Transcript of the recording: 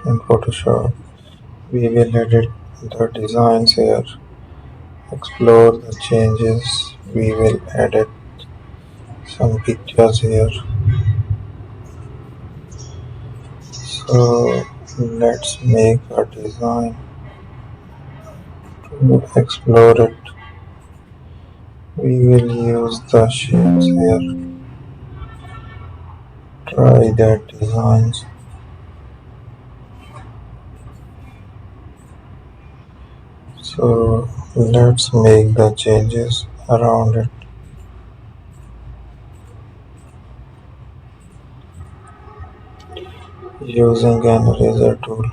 in Photoshop. We will edit the designs here, explore the changes. We will edit some pictures here. So let's make a design to explore it. We will use the shapes here. Try that designs. So let's make the changes around it using an eraser tool.